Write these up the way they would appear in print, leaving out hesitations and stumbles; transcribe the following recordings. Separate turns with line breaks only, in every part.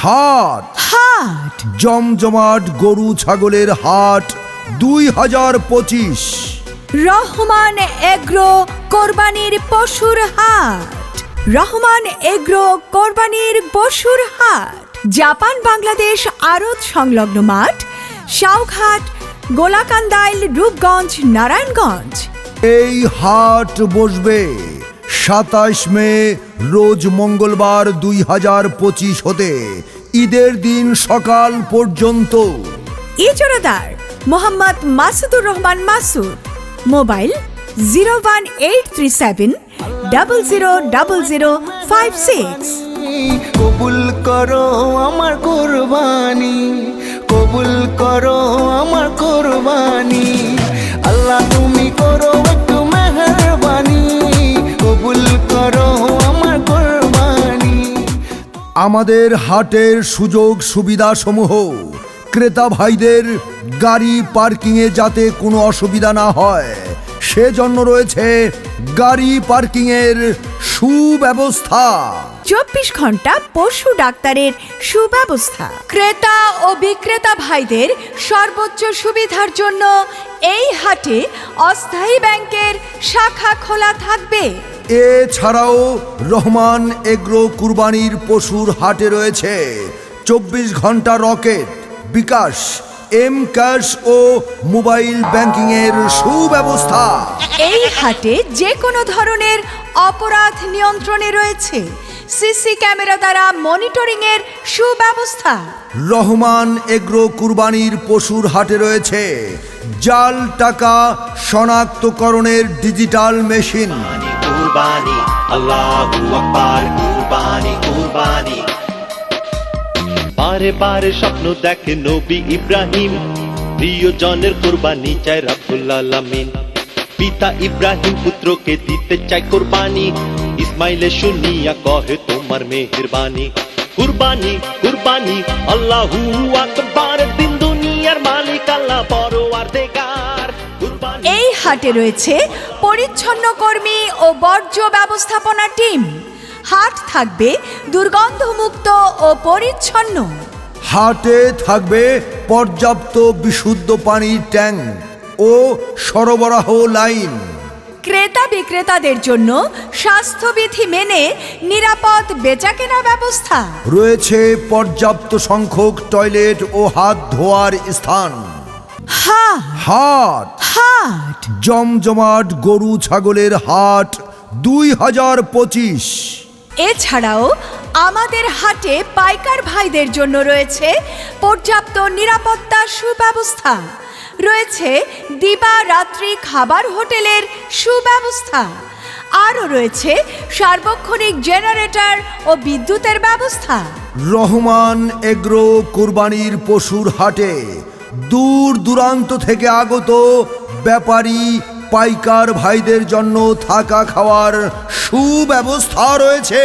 হাট
হাট
জমজমাট গরু ছাগলের হাট 2025।
রহমান এগ্রো কোরবানির পশুর হাট। রহমান এগ্রো কোরবানির পশুর হাট জাপান বাংলাদেশ আড়ত সংলগ্ন মাঠ, সাউঘাট, গোলাকান্দাইল, রূপগঞ্জ, নারায়ণগঞ্জ।
এই হাট বসবে 27 মে রোজ মঙ্গলবার 2025 হতে ঈদের দিন সকাল পর্যন্ত।
ইজারাদার মোহাম্মদ মাসুদুর রহমান মাসুদ। মোবাইল 01837 000056।
কবুল করো আমার কুরবানি, কবুল করো আমার কুরবানি, আল্লাহ তুমি করো একটু মেহেরবানি, কবুল করো আমার কুরবানি।
আমাদের হাটের সুযোগ সুবিধা সমূহ ক্রেতা ভাইদের গাড়ি পার্কিংয়ে যাতে কোনো অসুবিধা না হয় সেজন্য রয়েছে গাড়ি পার্কিংয়ের সুব্যবস্থা।
24 ঘন্টা পশু ডাক্তারের সুব্যবস্থা। ক্রেতা ও বিক্রেতা ভাইদের সর্বোচ্চ সুবিধার জন্য এই হাটে অস্থায়ী ব্যাংকের শাখা খোলা থাকবে।
এছাড়াও রহমান এগ্রো কুরবানির পশুর হাটে রয়েছে 24 ঘন্টা রকেট, বিকাশ, এম ক্যাশ ও মোবাইল ব্যাংকিং এর সুব্যবস্থা।
এই হাটে যে কোনো ধরনের অপরাধ নিয়ন্ত্রণে রয়েছে সিসি ক্যামেরা দ্বারা মনিটরিং এর সুব্যবস্থা।
রহমান এগ্রো কুরবানির পশুর হাটে রয়েছে জাল টাকা শনাক্তকরণের ডিজিটাল মেশিন।
কুরবানি আল্লাহু আকবার, কুরবানি কুরবানি। বারে বারে স্বপ্ন দেখে নবী ইব্রাহিম, প্রিয়জনের কুরবানি চায় রাব্বুল আলামিন। পিতা ইব্রাহিম পুত্রকে দিতে চায় কুরবানি, ইসমাইলে শুনিয়া কহে তোমার মেহেরবানি। কুরবানি কুরবানি আল্লাহু আকবার, দিন দুনিয়ার মালিক আল্লাহ পরওয়ারদিগার।
এই হাটে রয়েছে পরিচ্ছন্ন কর্মী ও বর্জ্য ব্যবস্থাপনা টিম। হাট থাকবে দুর্গন্ধমুক্ত ও পরিচ্ছন্ন।
হাটে থাকবে পর্যাপ্ত বিশুদ্ধ পানির ট্যাঙ্ক ও সরবরাহ লাইন।
ক্রেতা বিক্রেতাদের জন্য স্বাস্থ্যবিধি মেনে নিরাপদ বেচাকেনা ব্যবস্থা
রয়েছে। পর্যাপ্ত সংখ্যক টয়লেট ও হাত ধোয়ার স্থান। হাট
হাট
জমজমাট গরু ছাগলের হাট 2025।
এছাড়াও আমাদের হাটে পাইকার ভাইদের জন্য রয়েছে পর্যাপ্ত নিরাপত্তা সুব্যবস্থা। রয়েছে দিবা রাত্রি খাবার হোটেলের সুব্যবস্থা। আরও রয়েছে সার্বক্ষণিক জেনারেটর ও বিদ্যুতের ব্যবস্থা।
রহমান এগ্রো কুরবানির পশুর হাটে দূর দূরান্ত থেকে আগত ব্যাপারী পাইকার ভাইদের জন্য থাকা খাওয়ার সুব্যবস্থা রয়েছে।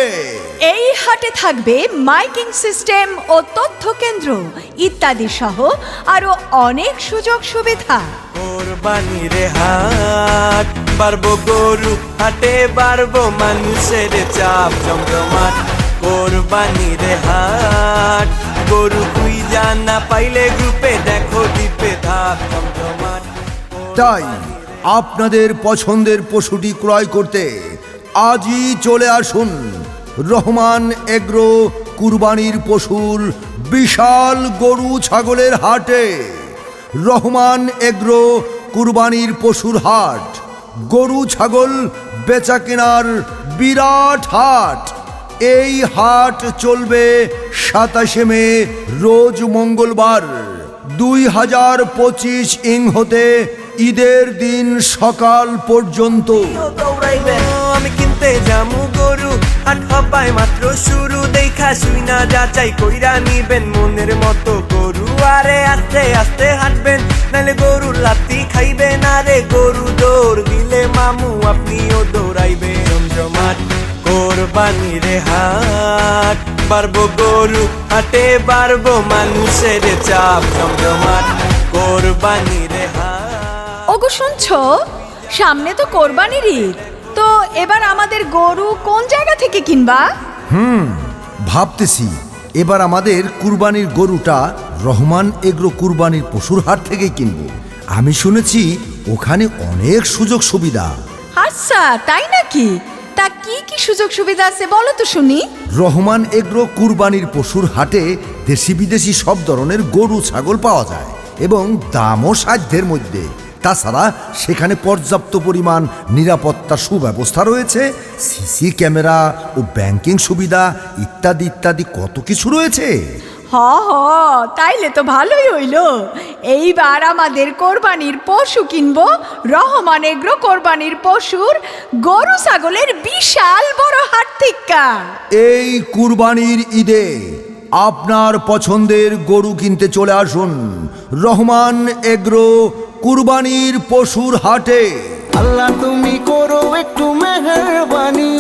এই হাটে থাকবে মাইকিং সিস্টেম ও তথ্য কেন্দ্র ইত্যাদি সহ আরো অনেক সুযোগ সুবিধা।
কোরবানির হাট, বাড়বো গরু হাটে, বাড়বো মানুষের চাপ জমজমাট। কোরবানির হাট, গরু তুই জানা পাইলে গ্রুপে দেখো দ্বীপে ধাপ জমজমাট।
তাই আপনাদের পছন্দের পশুটি ক্রয় করতে আজই চলে আসুন রহমান এগ্রো কুরবানির পশুর বিশাল গরু ছাগলের হাটে। রহমান এগ্রো কুরবানির পশুর হাট গরু ছাগল বেচা কেনার বিরাট হাট। এই হাট চলবে 27 মে রোজ মঙ্গলবার 2025 হতে ঈদের দিন সকাল পর্যন্ত।
আমি কিনতে যামু গরু, হাট হবাই মাত্র শুরু, দেখা শুই না যাচাই কইরা নিবেন মনের মতো গরু। আরে আস্তে আস্তে হাঁটবেন নাহলে গরুর লাত্তি খাইবেন। আরে গরু দৌড় দিলে মামু আপনিও দৌড়াইবেন। জমজমাট কোরবানির হাট, বাড়বো গরু হাটে, বাড়বো মানুষের চাপ জমজমাট কোরবানির হাট।
ওগো শুনছো, সামনে তো কোরবানির ঈদ, তো এবার আমাদের গরু কোন জায়গা থেকে কিনবা?
ভাবতেছি এবার আমাদের কুরবানির গরুটা রহমান এগ্রো কুরবানির পশুর হাট থেকেই কিনবো। আমি শুনেছি ওখানে অনেক সুযোগ সুবিধা।
আচ্ছা, তাই নাকি? তা কি কি সুযোগ সুবিধা আছে বলো তো শুনি।
রহমান এগ্রো কুরবানির পশুর হাটে দেশি বিদেশি সব ধরনের গরু ছাগল পাওয়া যায় এবং দামও সাধ্যের মধ্যে। তাছাড়া সেখানে পর্যাপ্ত পরিমাণ নিরাপত্তা সুব্যবস্থা রয়েছে, সিসি ক্যামেরা ও ব্যাংকিং সুবিধা ইত্যাদি ইত্যাদি কত কিছু রয়েছে।
হ হ, তাইলে তো ভালোই হইল। এইবার আমাদের কোরবানির পশু কিনবো রহমান এগ্রো কোরবানির পশুর গরু ছাগলের বিশাল বড় হাট থেকে।
এই কুরবানির ঈদে আপনার পছন্দের গরু কিনতে চলে আসুন রহমান এগ্রো কুরবানির পশুর হাটে।
আল্লাহ তুমি করো একটু মেহেরবানি,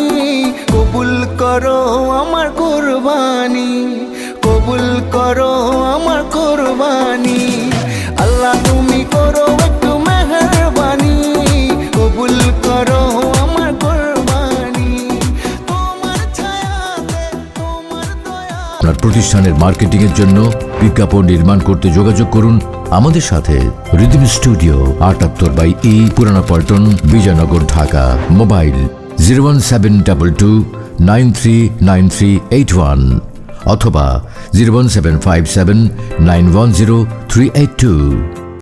কবুল করো আমার কুরবানি, কবুল করো আমার কুরবানি। আল্লাহ তুমি করো একটু মেহেরবানি, কবুল করো আমার কুরবানি। তোমার ছায়াতে তোমার দয়া।
আপনার প্রতিষ্ঠানের মার্কেটিং এর জন্য বিজ্ঞাপন নির্মাণ করতে যোগাযোগ করুন আমাদের সাথে। রিদম স্টুডিও 78/E পুরানা পল্টন, বিজয়নগর, ঢাকা। মোবাইল 01722939381 অথবা 01757910382।